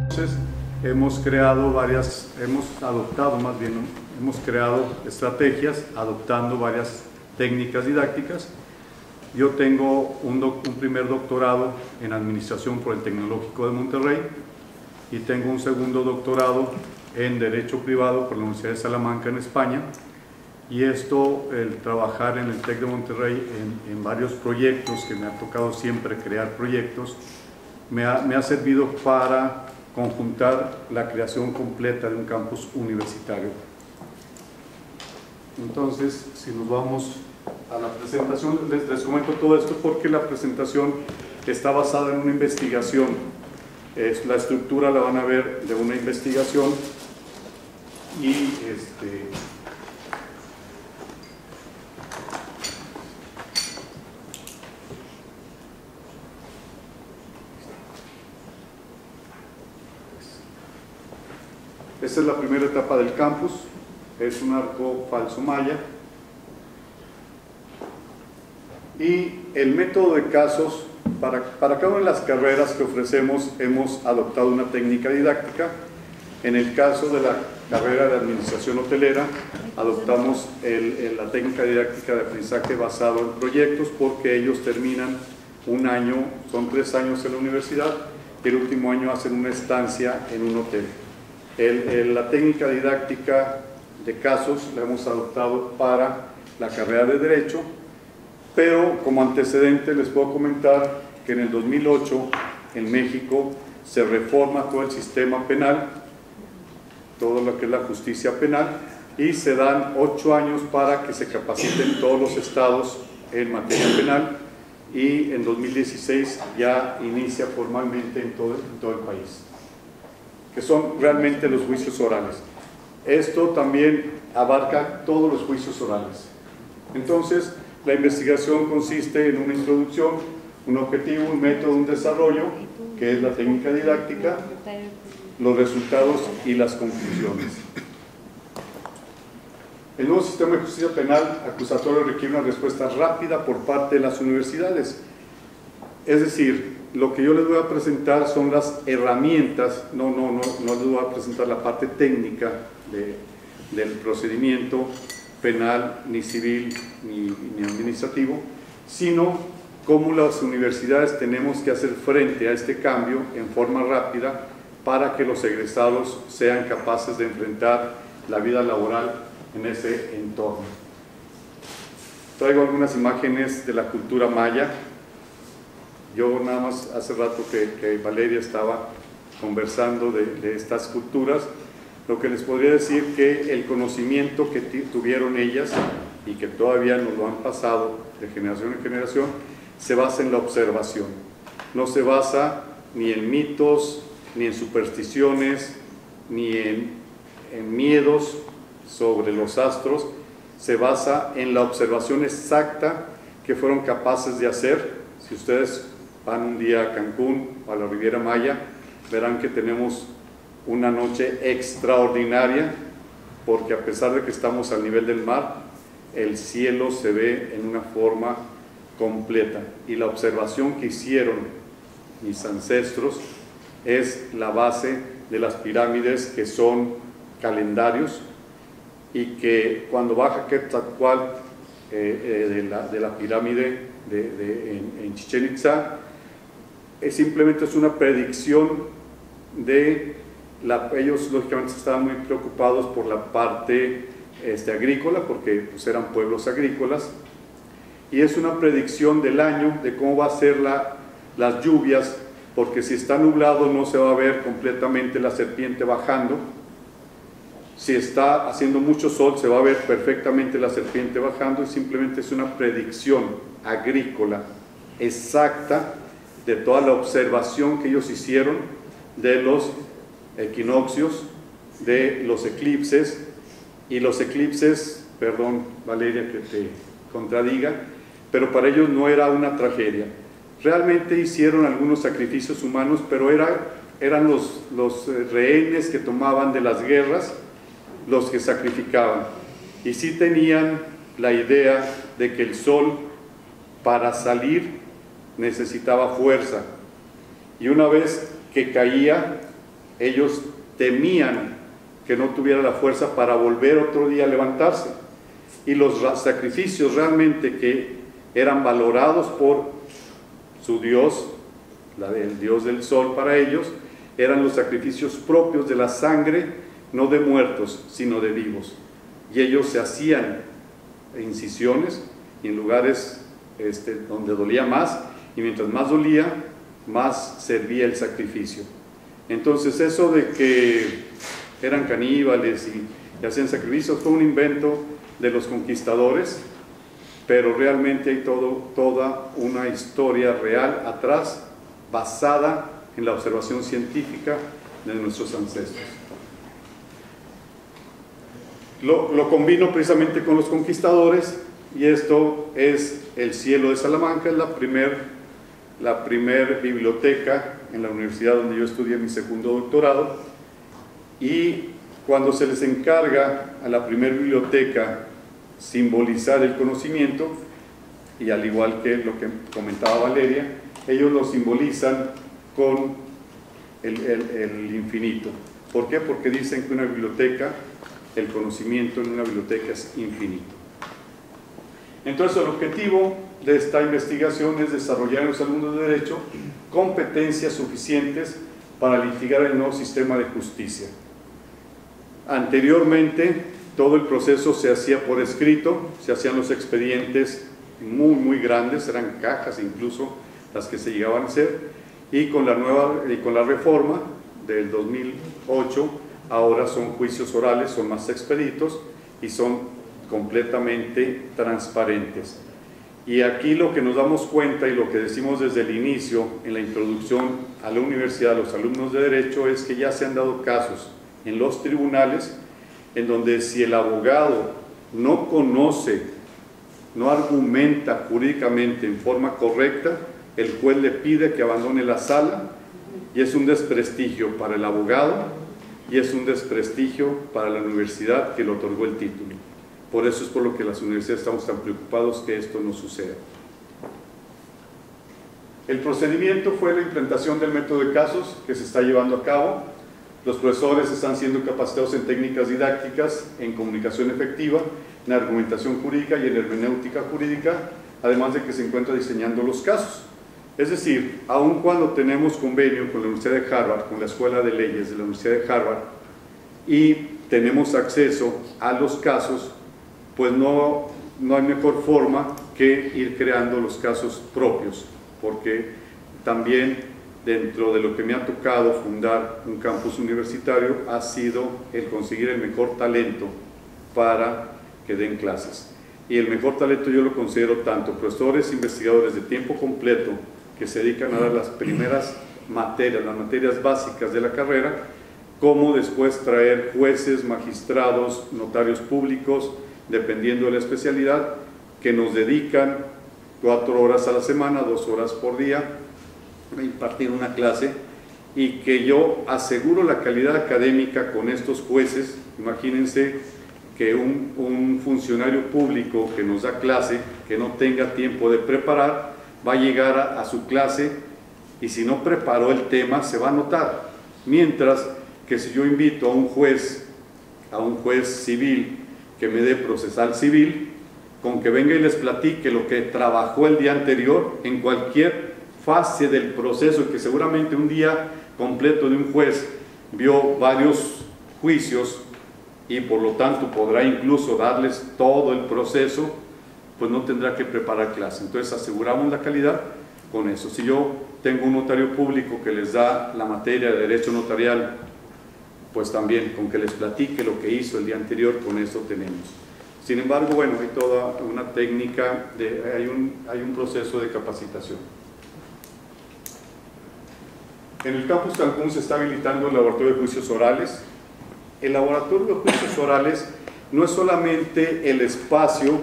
Entonces, hemos creado estrategias adoptando varias técnicas didácticas. Yo tengo un primer doctorado en Administración por el Tecnológico de Monterrey y tengo un segundo doctorado en Derecho Privado por la Universidad de Salamanca en España. Y esto, el trabajar en el TEC de Monterrey en varios proyectos, que me ha tocado siempre crear proyectos, me ha servido para conjuntar la creación completa de un campus universitario. Entonces, si nos vamos a la presentación, les comento todo esto porque la presentación está basada en una investigación. La estructura la van a ver de una investigación y esta es la primera etapa del campus, es un arco falso maya. Y el método de casos, para cada una de las carreras que ofrecemos, hemos adoptado una técnica didáctica. En el caso de la carrera de Administración Hotelera, adoptamos la técnica didáctica de aprendizaje basado en proyectos, porque ellos terminan un año, son 3 años en la universidad, y el último año hacen una estancia en un hotel. La técnica didáctica de casos la hemos adoptado para la carrera de Derecho, pero como antecedente les puedo comentar que en el 2008 en México se reforma todo el sistema penal, todo lo que es la justicia penal, y se dan 8 años para que se capaciten todos los estados en materia penal, y en 2016 ya inicia formalmente en todo el país, que son realmente los juicios orales. Esto también abarca todos los juicios orales. Entonces, la investigación consiste en una introducción, un objetivo, un método, un desarrollo, que es la técnica didáctica, los resultados y las conclusiones. El nuevo sistema de justicia penal acusatorio requiere una respuesta rápida por parte de las universidades. Es decir, lo que yo les voy a presentar son las herramientas, no les voy a presentar la parte técnica del procedimiento penal, ni civil, ni administrativo, sino cómo las universidades tenemos que hacer frente a este cambio en forma rápida para que los egresados sean capaces de enfrentar la vida laboral en ese entorno. Traigo algunas imágenes de la cultura maya. Yo nada más hace rato que Valeria estaba conversando de estas culturas, lo que les podría decir que el conocimiento que tuvieron ellas y que todavía nos lo han pasado de generación en generación, se basa en la observación. No se basa ni en mitos, ni en supersticiones, ni en miedos sobre los astros. Se basa en la observación exacta que fueron capaces de hacer. Si ustedes van un día a Cancún o a la Riviera Maya, verán que tenemos una noche extraordinaria, porque a pesar de que estamos al nivel del mar, el cielo se ve en una forma completa, y la observación que hicieron mis ancestros es la base de las pirámides, que son calendarios, y que cuando baja Quetzalcóatl de la pirámide en Chichén Itzá, simplemente es una predicción de ellos lógicamente estaban muy preocupados por la parte agrícola, porque pues, eran pueblos agrícolas, y es una predicción del año, de cómo va a ser las lluvias, porque si está nublado no se va a ver completamente la serpiente bajando. Si está haciendo mucho sol se va a ver perfectamente la serpiente bajando, y simplemente es una predicción agrícola exacta de toda la observación que ellos hicieron de los equinoccios, de los eclipses. Y los eclipses, perdón Valeria que te contradiga, pero para ellos no era una tragedia. Realmente hicieron algunos sacrificios humanos, pero eran los rehenes que tomaban de las guerras los que sacrificaban, y sí tenían la idea de que el sol, para salir necesitaba fuerza. Y una vez que caía, ellos temían que no tuviera la fuerza para volver otro día a levantarse. Y los sacrificios realmente que eran valorados por su Dios, el Dios del sol para ellos, eran los sacrificios propios de la sangre, no de muertos, sino de vivos. Y ellos se hacían incisiones en lugares donde dolía más, y mientras más dolía, más servía el sacrificio. Entonces eso de que eran caníbales y hacían sacrificios fue un invento de los conquistadores, pero realmente hay toda una historia real atrás, basada en la observación científica de nuestros ancestros. Lo combino precisamente con los conquistadores, y esto es el cielo de Salamanca, es la primer biblioteca en la universidad donde yo estudié mi segundo doctorado. Y cuando se les encarga a la primer biblioteca simbolizar el conocimiento, y al igual que lo que comentaba Valeria, ellos lo simbolizan con el infinito. ¿Por qué? Porque dicen que una biblioteca, el conocimiento en una biblioteca es infinito. Entonces el objetivo de esta investigación es desarrollar en los alumnos de Derecho competencias suficientes para litigar el nuevo sistema de justicia. Anteriormente todo el proceso se hacía por escrito, se hacían los expedientes muy grandes, eran cajas incluso las que se llegaban a hacer, y con la reforma del 2008 ahora son juicios orales, son más expeditos y son completamente transparentes. Y aquí lo que nos damos cuenta y lo que decimos desde el inicio en la introducción a la universidad, a los alumnos de Derecho, es que ya se han dado casos en los tribunales en donde si el abogado no conoce, no argumenta jurídicamente en forma correcta, el juez le pide que abandone la sala, y es un desprestigio para el abogado y es un desprestigio para la universidad que le otorgó el título. Por eso es por lo que las universidades estamos tan preocupados que esto no suceda. El procedimiento fue la implementación del método de casos que se está llevando a cabo. Los profesores están siendo capacitados en técnicas didácticas, en comunicación efectiva, en argumentación jurídica y en hermenéutica jurídica, además de que se encuentra diseñando los casos. Es decir, aun cuando tenemos convenio con la Universidad de Harvard, con la Escuela de Leyes de la Universidad de Harvard, y tenemos acceso a los casos, pues no hay mejor forma que ir creando los casos propios, porque también dentro de lo que me ha tocado fundar un campus universitario ha sido el conseguir el mejor talento para que den clases. Y el mejor talento yo lo considero tanto profesores, investigadores de tiempo completo que se dedican a dar las primeras materias, las materias básicas de la carrera, como después traer jueces, magistrados, notarios públicos, dependiendo de la especialidad, que nos dedican 4 horas a la semana, 2 horas por día, a impartir una clase, y que yo aseguro la calidad académica con estos jueces. Imagínense que un funcionario público que nos da clase, que no tenga tiempo de preparar, va a llegar a su clase y si no preparó el tema se va a notar. Mientras que si yo invito a un juez civil que me dé procesal civil, con que venga y les platique lo que trabajó el día anterior en cualquier fase del proceso, que seguramente un día completo de un juez vio varios juicios y por lo tanto podrá incluso darles todo el proceso, pues no tendrá que preparar clase. Entonces aseguramos la calidad con eso. Si yo tengo un notario público que les da la materia de derecho notarial, pues también con que les platique lo que hizo el día anterior, con eso tenemos. Sin embargo, bueno, hay toda una técnica, hay un proceso de capacitación. En el campus Cancún se está habilitando el laboratorio de juicios orales. El laboratorio de juicios orales no es solamente el espacio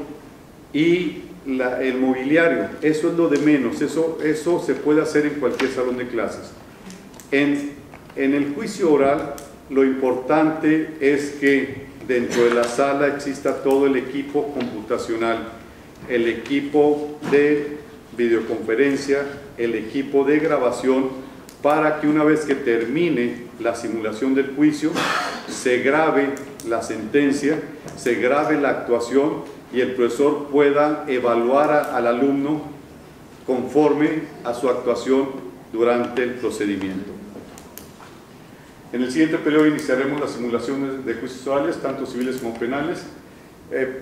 y el mobiliario, eso es lo de menos, eso se puede hacer en cualquier salón de clases. En el juicio oral, lo importante es que dentro de la sala exista todo el equipo computacional, el equipo de videoconferencia, el equipo de grabación, para que una vez que termine la simulación del juicio, se grabe la sentencia, se grabe la actuación y el profesor pueda evaluar al alumno conforme a su actuación durante el procedimiento. En el siguiente periodo iniciaremos las simulaciones de juicios orales, tanto civiles como penales.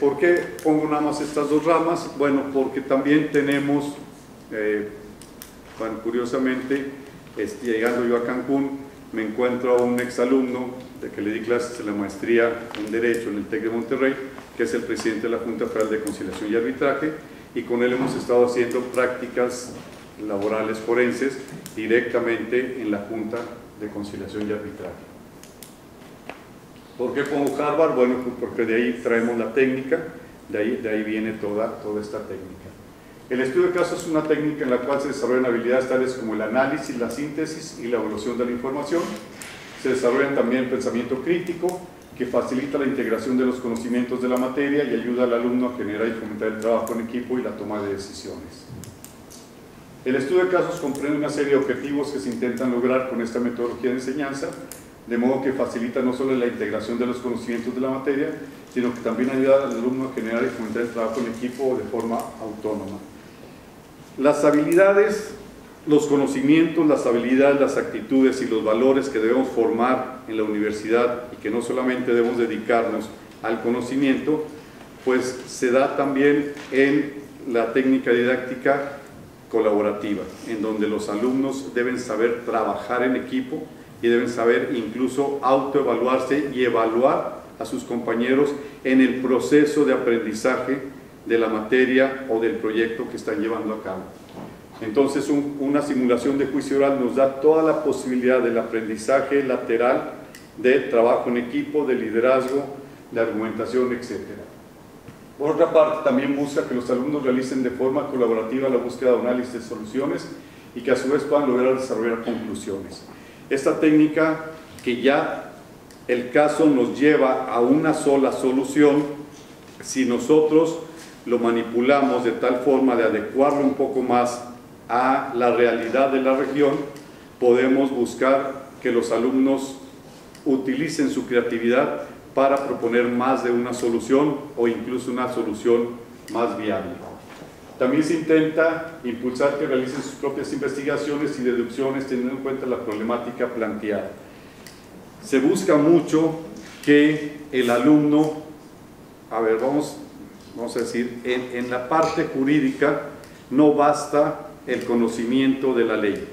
¿Por qué pongo nada más estas dos ramas? Bueno, porque también tenemos, bueno, curiosamente, llegando yo a Cancún, me encuentro a un exalumno de que le di clases en la maestría en Derecho en el TEC de Monterrey, que es el presidente de la Junta Federal de Conciliación y Arbitraje, y con él hemos estado haciendo prácticas laborales forenses directamente en la Junta de Conciliación y Arbitraje. ¿Por qué pongo Harvard? Bueno, porque de ahí traemos la técnica, de ahí viene toda esta técnica. El estudio de casos es una técnica en la cual se desarrollan habilidades tales como el análisis, la síntesis y la evaluación de la información. Se desarrolla también el pensamiento crítico, que facilita la integración de los conocimientos de la materia y ayuda al alumno a generar y fomentar el trabajo en equipo y la toma de decisiones. El estudio de casos comprende una serie de objetivos que se intentan lograr con esta metodología de enseñanza, de modo que facilita no solo la integración de los conocimientos de la materia, sino que también ayuda al alumno a generar y fomentar el trabajo en equipo de forma autónoma. Las habilidades, los conocimientos, las habilidades, las actitudes y los valores que debemos formar en la universidad y que no solamente debemos dedicarnos al conocimiento, pues se da también en la técnica didáctica colaborativa, en donde los alumnos deben saber trabajar en equipo y deben saber incluso autoevaluarse y evaluar a sus compañeros en el proceso de aprendizaje de la materia o del proyecto que están llevando a cabo. Entonces una simulación de juicio oral nos da toda la posibilidad del aprendizaje lateral, de trabajo en equipo, de liderazgo, de argumentación, etc. Por otra parte, también busca que los alumnos realicen de forma colaborativa la búsqueda de análisis de soluciones y que a su vez puedan lograr desarrollar conclusiones. Esta técnica, que ya el caso nos lleva a una sola solución, si nosotros lo manipulamos de tal forma de adecuarlo un poco más a la realidad de la región, podemos buscar que los alumnos utilicen su creatividad para proponer más de una solución o incluso una solución más viable. También se intenta impulsar que realicen sus propias investigaciones y deducciones teniendo en cuenta la problemática planteada. Se busca mucho que el alumno, vamos a decir, en la parte jurídica no basta el conocimiento de la ley.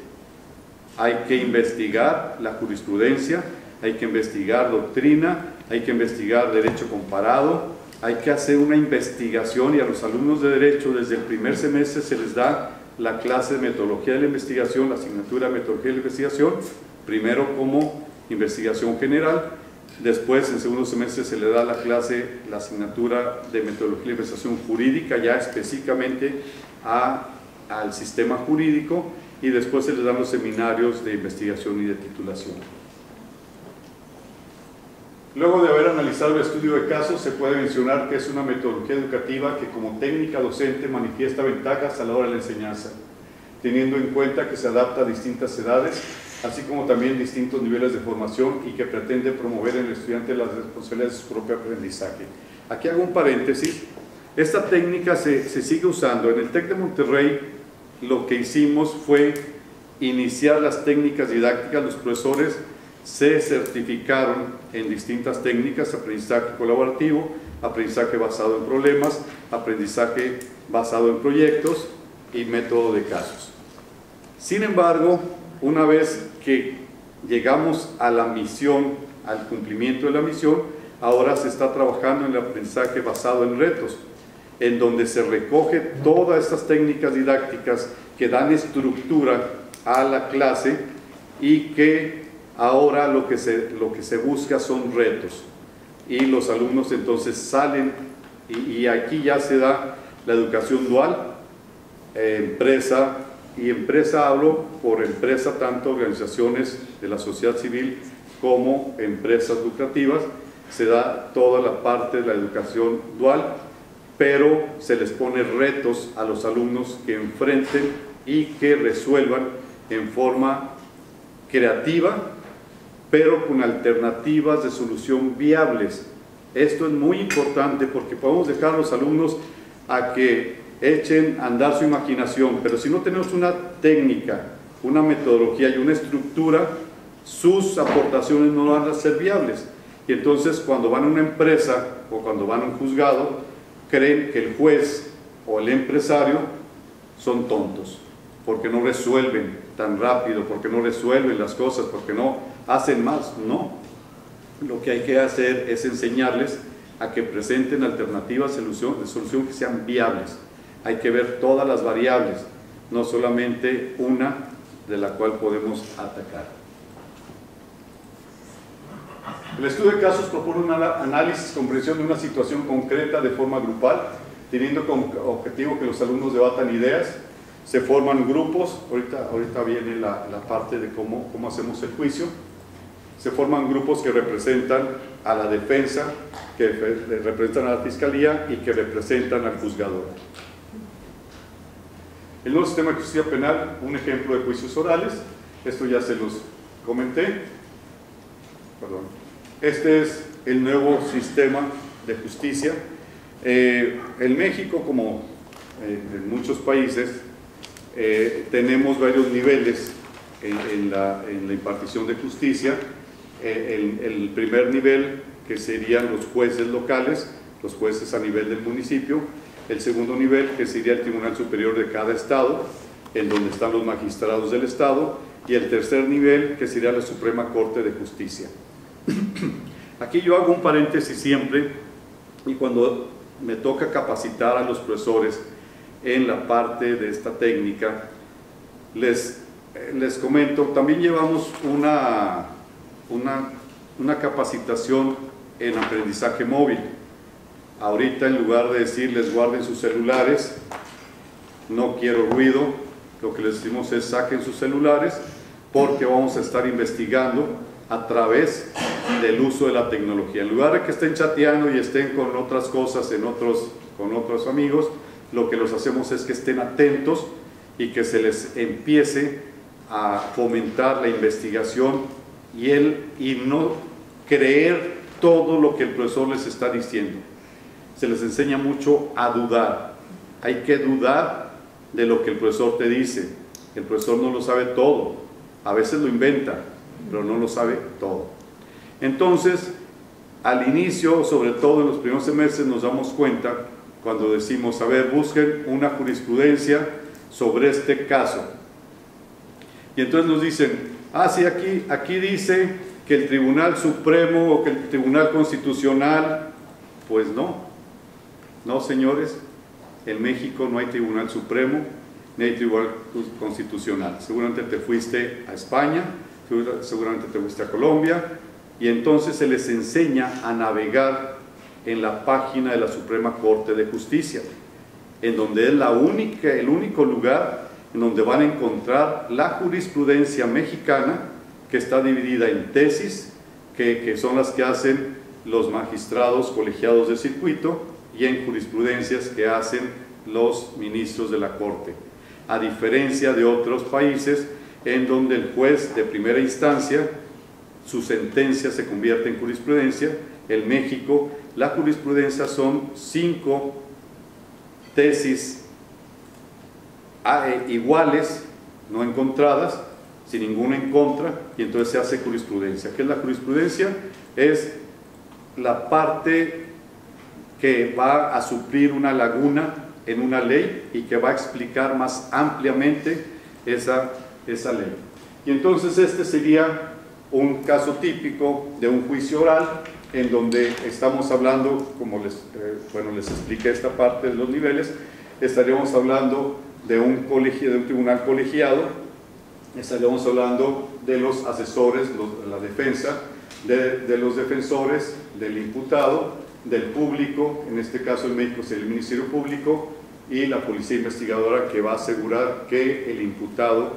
Hay que investigar la jurisprudencia, hay que investigar doctrina, hay que investigar derecho comparado, hay que hacer una investigación, y a los alumnos de derecho desde el primer semestre se les da la clase de metodología de la investigación, la asignatura de metodología de la investigación, primero como investigación general, después en segundo semestre se le da la asignatura de metodología de la investigación jurídica, ya específicamente al sistema jurídico, y después se les dan los seminarios de investigación y de titulación. Luego de haber analizado el estudio de casos, se puede mencionar que es una metodología educativa que como técnica docente manifiesta ventajas a la hora de la enseñanza, teniendo en cuenta que se adapta a distintas edades, así como también distintos niveles de formación, y que pretende promover en el estudiante las responsabilidades de su propio aprendizaje. Aquí hago un paréntesis. Esta técnica se sigue usando. En el TEC de Monterrey lo que hicimos fue iniciar las técnicas didácticas. Los profesores se certificaron en distintas técnicas: aprendizaje colaborativo, aprendizaje basado en problemas, aprendizaje basado en proyectos y método de casos. Sin embargo, una vez que llegamos a la misión, al cumplimiento de la misión, ahora se está trabajando en el aprendizaje basado en retos, en donde se recoge todas estas técnicas didácticas que dan estructura a la clase, y que ahora lo que se busca son retos, y los alumnos entonces salen, y aquí ya se da la educación dual, empresa, y empresa hablo por empresa tanto organizaciones de la sociedad civil como empresas lucrativas. Se da toda la parte de la educación dual, pero se les pone retos a los alumnos que enfrenten y que resuelvan en forma creativa, pero con alternativas de solución viables. Esto es muy importante porque podemos dejar a los alumnos a que echen a andar su imaginación, pero si no tenemos una técnica, una metodología y una estructura, sus aportaciones no van a ser viables. Y entonces cuando van a una empresa o cuando van a un juzgado, creen que el juez o el empresario son tontos, porque no resuelven tan rápido, porque no resuelven las cosas, porque no hacen más. No, lo que hay que hacer es enseñarles a que presenten alternativas de solución que sean viables. Hay que ver todas las variables, no solamente una de la cual podemos atacar. El estudio de casos propone un análisis, comprensión de una situación concreta de forma grupal, teniendo como objetivo que los alumnos debatan ideas. Se forman grupos, ahorita viene la parte de cómo hacemos el juicio. Se forman grupos que representan a la defensa, que representan a la fiscalía y que representan al juzgador. El nuevo sistema de justicia penal, un ejemplo de juicios orales, esto ya se los comenté. Perdón. Este es el nuevo sistema de justicia. En México, como en muchos países, tenemos varios niveles en la impartición de justicia. El primer nivel, que serían los jueces locales, los jueces a nivel del municipio. El segundo nivel, que sería el Tribunal Superior de cada estado, en donde están los magistrados del estado. Y el tercer nivel, que sería la Suprema Corte de Justicia. Aquí yo hago un paréntesis siempre, y cuando me toca capacitar a los profesores en la parte de esta técnica, les comento, también llevamos una capacitación en aprendizaje móvil. Ahorita, en lugar de decirles guarden sus celulares, no quiero ruido, lo que les decimos es saquen sus celulares, porque vamos a estar investigando a través del uso de la tecnología. En lugar de que estén chateando y estén con otras cosas con otros amigos, lo que los hacemos es que estén atentos y que se les empiece a fomentar la investigación y no creer todo lo que el profesor les está diciendo. Se les enseña mucho a dudar. Hay que dudar de lo que el profesor te dice. El profesor no lo sabe todo, a veces lo inventa, pero no lo sabe todo. Entonces, al inicio, sobre todo en los primeros semestres, nos damos cuenta cuando decimos, a ver, busquen una jurisprudencia sobre este caso. Y entonces nos dicen, ah, sí, aquí dice que el Tribunal Supremo o que el Tribunal Constitucional. Pues no, señores, en México no hay Tribunal Supremo ni hay Tribunal Constitucional. Seguramente te fuiste a España, seguramente te fuiste a Colombia, y entonces se les enseña a navegar en la página de la Suprema Corte de Justicia, en donde es el único lugar en donde van a encontrar la jurisprudencia mexicana, que está dividida en tesis, que son las que hacen los magistrados colegiados de circuito, y en jurisprudencias que hacen los ministros de la Corte. A diferencia de otros países en donde el juez de primera instancia, su sentencia se convierte en jurisprudencia. En México, la jurisprudencia son 5 tesis iguales, no encontradas, sin ninguna en contra, y entonces se hace jurisprudencia. ¿Qué es la jurisprudencia? Es la parte que va a suplir una laguna en una ley y que va a explicar más ampliamente esa ley. Y entonces este sería un caso típico de un juicio oral, en donde estamos hablando, como les expliqué esta parte de los niveles, estaríamos hablando de un tribunal colegiado, estaríamos hablando de los asesores, la defensa, de los defensores, del imputado, del público, en este caso en México es el Ministerio Público, y la policía investigadora, que va a asegurar que el imputado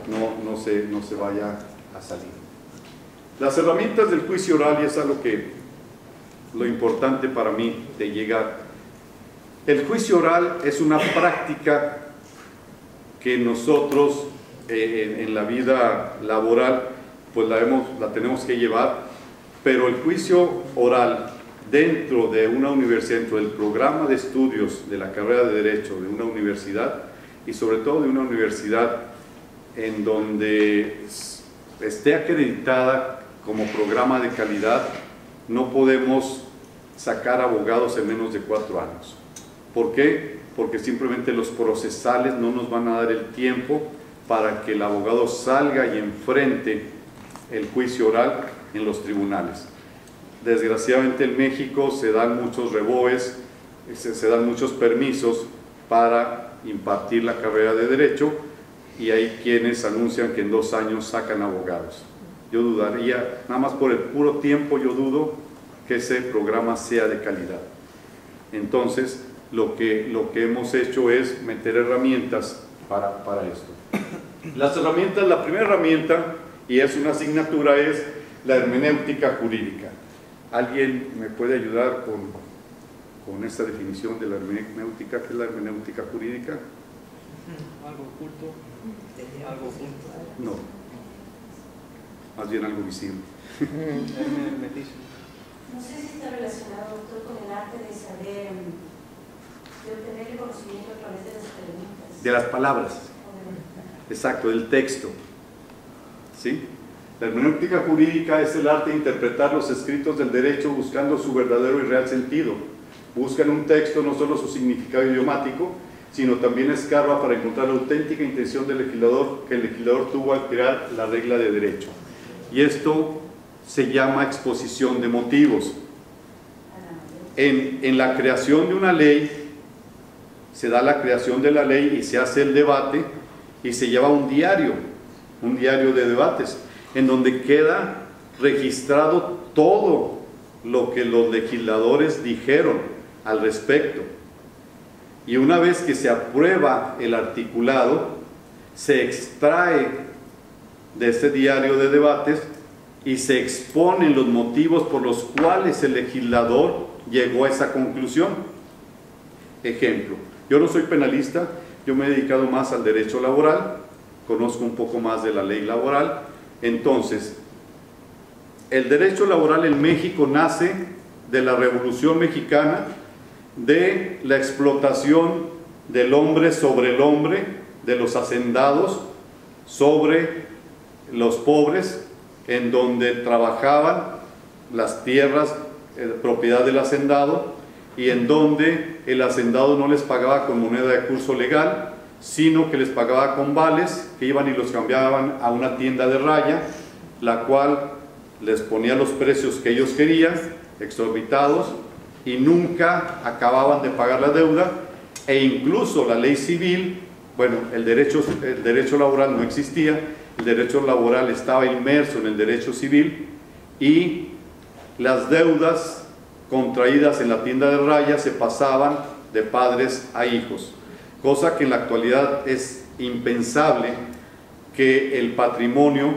no se vaya a salir. Las herramientas del juicio oral, y es algo lo importante para mí de llegar. El juicio oral es una práctica que nosotros en la vida laboral pues la tenemos que llevar, pero el juicio oral dentro de una universidad, dentro del programa de estudios de la carrera de Derecho de una universidad, y sobre todo de una universidad en donde esté acreditada como programa de calidad, no podemos sacar abogados en menos de 4 años. ¿Por qué? Porque simplemente los procesales no nos van a dar el tiempo para que el abogado salga y enfrente el juicio oral en los tribunales. Desgraciadamente en México se dan muchos reboes, se dan muchos permisos para impartir la carrera de Derecho, y hay quienes anuncian que en 2 años sacan abogados. Yo dudaría, nada más por el puro tiempo, yo dudo que ese programa sea de calidad. Entonces, lo que hemos hecho es meter herramientas para esto. Las herramientas, la primera herramienta, y es una asignatura, es la hermenéutica jurídica. ¿Alguien me puede ayudar con esta definición de la hermenéutica? ¿Qué es la hermenéutica jurídica? Algo oculto. Algo oculto. No, más bien algo visible. No sé si está relacionado, doctor, con el arte de saber, de obtener el conocimiento a través de las preguntas. De las palabras. Exacto, del texto. ¿Sí? La hermenéutica jurídica es el arte de interpretar los escritos del derecho buscando su verdadero y real sentido. Busca en un texto no solo su significado idiomático, sino también escarba para encontrar la auténtica intención del legislador que el legislador tuvo al crear la regla de derecho. Y esto se llama exposición de motivos. En la creación de una ley, se da la creación de la ley y se hace el debate y se lleva un diario de debates, en donde queda registrado todo lo que los legisladores dijeron al respecto. Y una vez que se aprueba el articulado, se extrae de ese diario de debates y se exponen los motivos por los cuales el legislador llegó a esa conclusión. Ejemplo, yo no soy penalista, yo me he dedicado más al derecho laboral, conozco un poco más de la ley laboral. Entonces, el derecho laboral en México nace de la Revolución Mexicana, de la explotación del hombre sobre el hombre, de los hacendados sobre los pobres, en donde trabajaban las tierras propiedad del hacendado, y en donde el hacendado no les pagaba con moneda de curso legal, sino que les pagaba con vales que iban y los cambiaban a una tienda de raya, la cual les ponía los precios que ellos querían, exorbitados, y nunca acababan de pagar la deuda. E incluso la ley civil, bueno, el derecho laboral no existía, el derecho laboral estaba inmerso en el derecho civil, y las deudas contraídas en la tienda de raya se pasaban de padres a hijos, cosa que en la actualidad es impensable que el patrimonio,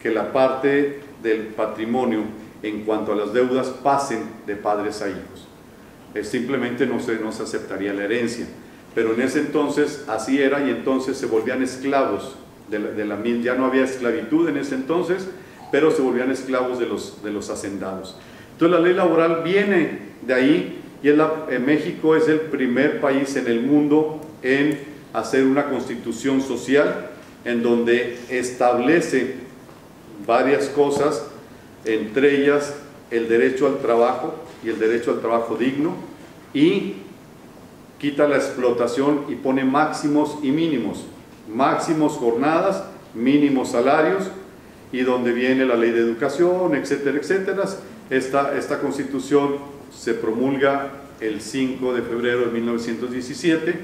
que la parte del patrimonio en cuanto a las deudas pasen de padres a hijos. Simplemente no se aceptaría la herencia, pero en ese entonces así era, y entonces se volvían esclavos ya no había esclavitud en ese entonces, pero se volvían esclavos de los hacendados. Entonces la ley laboral viene de ahí, y México es el primer país en el mundo en hacer una constitución social en donde establece varias cosas, entre ellas el derecho al trabajo y el derecho al trabajo digno, y quita la explotación y pone máximos y mínimos, máximos jornadas, mínimos salarios, y donde viene la ley de educación, etcétera, etcétera. Esta constitución se promulga el 5 de febrero de 1917,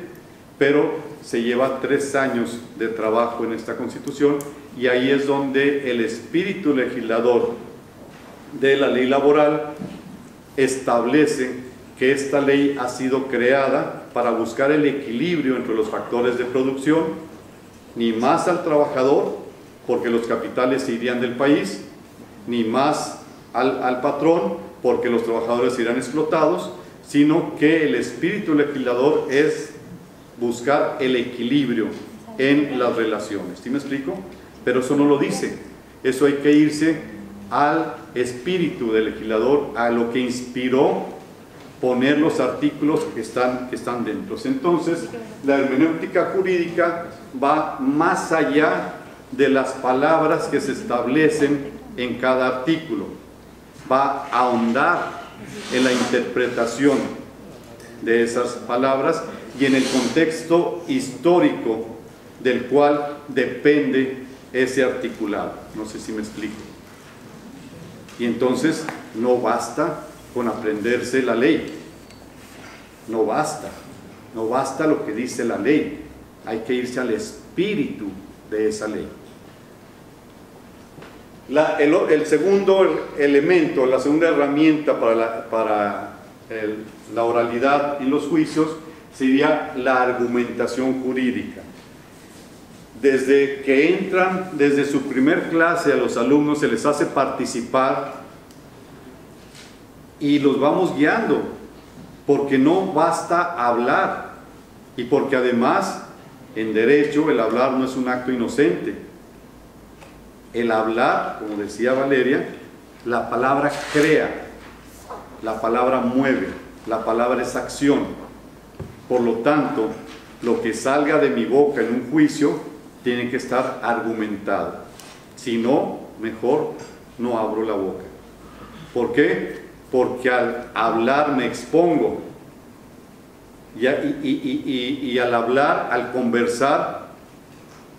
pero se lleva 3 años de trabajo en esta constitución, y ahí es donde el espíritu legislador de la ley laboral establece que esta ley ha sido creada para buscar el equilibrio entre los factores de producción, ni más al trabajador, porque los capitales se irían del país, ni más al patrón, porque los trabajadores irán explotados, sino que el espíritu legislador es buscar el equilibrio en las relaciones. ¿Sí me explico? Pero eso no lo dice. Eso hay que irse al espíritu del legislador, a lo que inspiró poner los artículos que están dentro. Entonces, la hermenéutica jurídica va más allá de las palabras que se establecen en cada artículo. Va a ahondar en la interpretación de esas palabras y en el contexto histórico del cual depende ese articulado. No sé si me explico. Y entonces no basta con aprenderse la ley. No basta lo que dice la ley. Hay que irse al espíritu de esa ley. El segundo elemento, la segunda herramienta para la oralidad en los juicios sería la argumentación jurídica. Desde que entran, desde su primer clase, a los alumnos se les hace participar y los vamos guiando, porque no basta hablar, y porque además en derecho el hablar no es un acto inocente. El hablar, como decía Valeria, la palabra crea, la palabra mueve, la palabra es acción. Por lo tanto, lo que salga de mi boca en un juicio tiene que estar argumentado. Si no, mejor no abro la boca. ¿Por qué? Porque al hablar me expongo. Y al hablar, al conversar,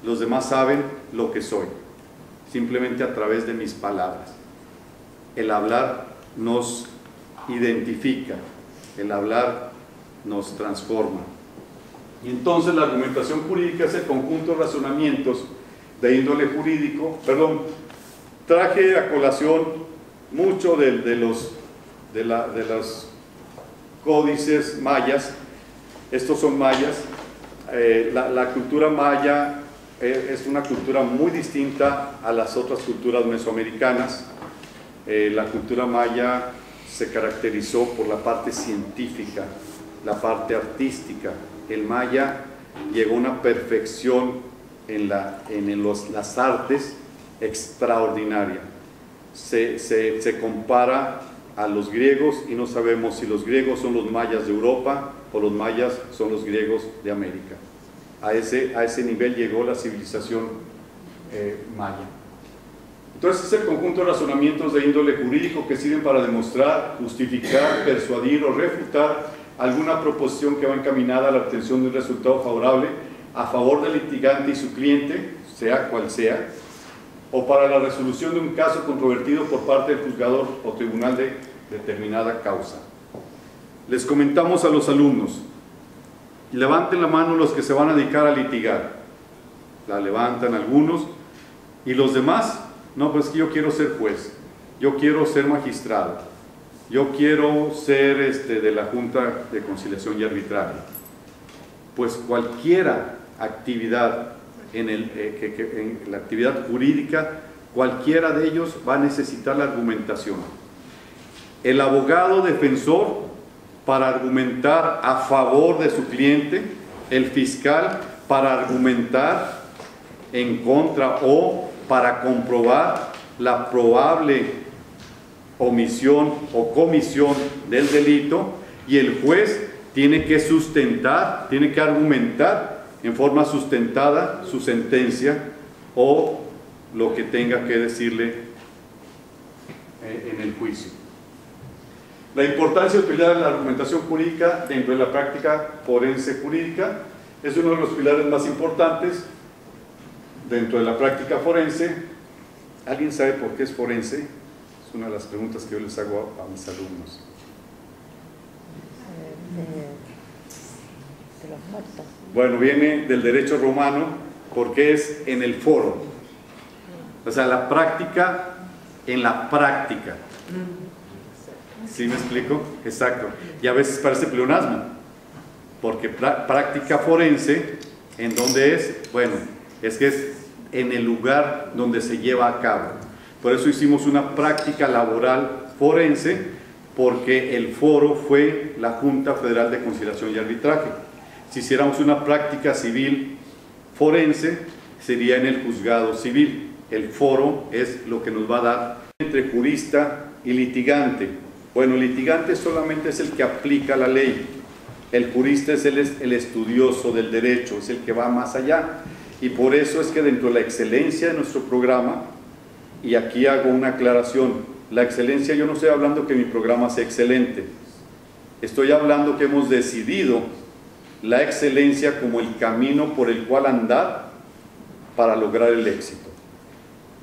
los demás saben lo que soy, simplemente a través de mis palabras. El hablar nos identifica, el hablar nos transforma. Y entonces la argumentación jurídica es el conjunto de razonamientos de índole jurídico. Traje a colación mucho de los códices mayas. Estos son mayas. La cultura maya es una cultura muy distinta a las otras culturas mesoamericanas. La cultura maya se caracterizó por la parte científica, la parte artística. El maya llegó a una perfección en las artes extraordinaria. Se compara a los griegos y no sabemos si los griegos son los mayas de Europa o los mayas son los griegos de América. A ese nivel llegó la civilización maya. Entonces es el conjunto de razonamientos de índole jurídico que sirven para demostrar, justificar, persuadir o refutar alguna proposición que va encaminada a la obtención de un resultado favorable a favor del litigante y su cliente, sea cual sea, o para la resolución de un caso controvertido por parte del juzgador o tribunal de determinada causa. Les comentamos a los alumnos: levanten la mano los que se van a dedicar a litigar. La levantan algunos, y los demás: no, pues que yo quiero ser juez, yo quiero ser magistrado, yo quiero ser de la Junta de Conciliación y Arbitraje. Pues cualquiera actividad en la actividad jurídica, cualquiera de ellos va a necesitar la argumentación. El abogado defensor para argumentar a favor de su cliente, el fiscal para argumentar en contra o para comprobar la probable omisión o comisión del delito, y el juez tiene que sustentar, tiene que argumentar en forma sustentada su sentencia o lo que tenga que decirle en el juicio. La importancia de utilizar la argumentación jurídica dentro de la práctica forense jurídica es uno de los pilares más importantes dentro de la práctica forense. ¿Alguien sabe por qué es forense? Es una de las preguntas que yo les hago a mis alumnos. De los muertos. Bueno, viene del derecho romano, porque es en el foro. O sea, la práctica en la práctica. ¿Sí me explico? Exacto. Y a veces parece pleonasmo, porque práctica forense, ¿en dónde es? Bueno, es que es en el lugar donde se lleva a cabo. Por eso hicimos una práctica laboral forense, porque el foro fue la Junta Federal de Conciliación y Arbitraje. Si hiciéramos una práctica civil forense, sería en el juzgado civil. El foro es lo que nos va a dar entre jurista y litigante. Bueno, el litigante solamente es el que aplica la ley. El jurista es el estudioso del derecho, es el que va más allá. Y por eso es que dentro de la excelencia de nuestro programa, y aquí hago una aclaración, la excelencia, yo no estoy hablando que mi programa sea excelente, estoy hablando que hemos decidido la excelencia como el camino por el cual andar para lograr el éxito.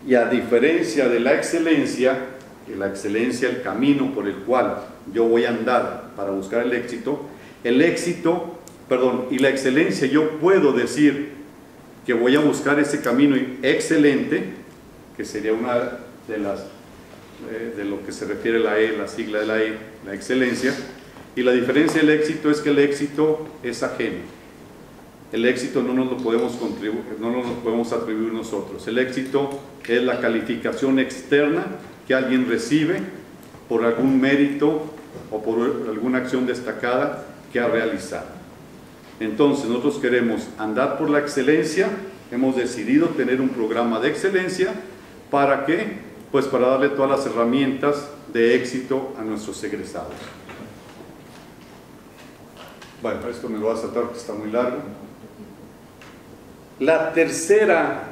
Y a diferencia de la excelencia, el camino por el cual yo voy a andar para buscar el éxito, y la excelencia, yo puedo decir que voy a buscar ese camino excelente, que sería una de las de lo que se refiere la E, la sigla de la E, la excelencia, y la diferencia del éxito es que el éxito es ajeno. El éxito no nos lo podemos atribuir nosotros. El éxito es la calificación externa que alguien recibe por algún mérito o por alguna acción destacada que ha realizado. Entonces nosotros queremos andar por la excelencia, hemos decidido tener un programa de excelencia. ¿Para qué? Pues para darle todas las herramientas de éxito a nuestros egresados. Bueno, esto me lo voy a saltar porque está muy largo. La tercera,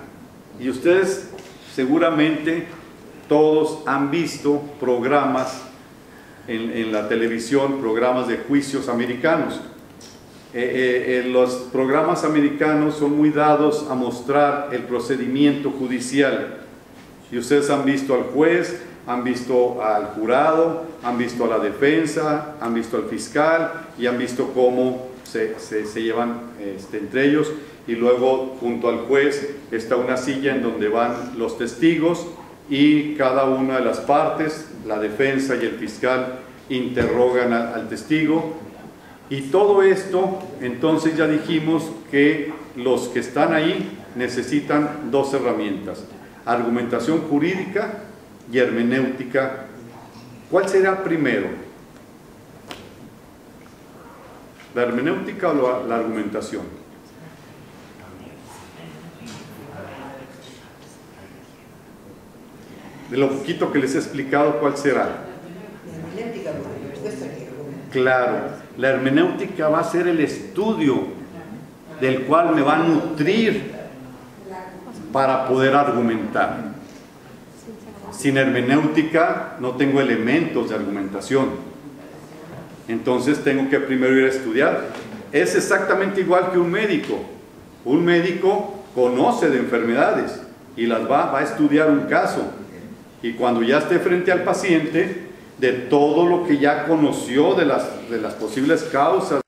y ustedes seguramente todos han visto programas en la televisión, programas de juicios americanos. Los programas americanos son muy dados a mostrar el procedimiento judicial. Y ustedes han visto al juez, han visto al jurado, han visto a la defensa, han visto al fiscal y han visto cómo se llevan entre ellos. Y luego junto al juez está una silla en donde van los testigos y cada una de las partes, la defensa y el fiscal, interrogan al testigo. Y todo esto, entonces ya dijimos que los que están ahí necesitan dos herramientas: argumentación jurídica y hermenéutica. ¿Cuál será primero? ¿La hermenéutica o la argumentación? De lo poquito que les he explicado, ¿cuál será? Claro, la hermenéutica va a ser el estudio del cual me va a nutrir para poder argumentar. Sin hermenéutica no tengo elementos de argumentación. Entonces tengo que primero ir a estudiar. Es exactamente igual que un médico. Un médico conoce de enfermedades y las va a estudiar un caso. Y cuando ya esté frente al paciente, de todo lo que ya conoció de las posibles causas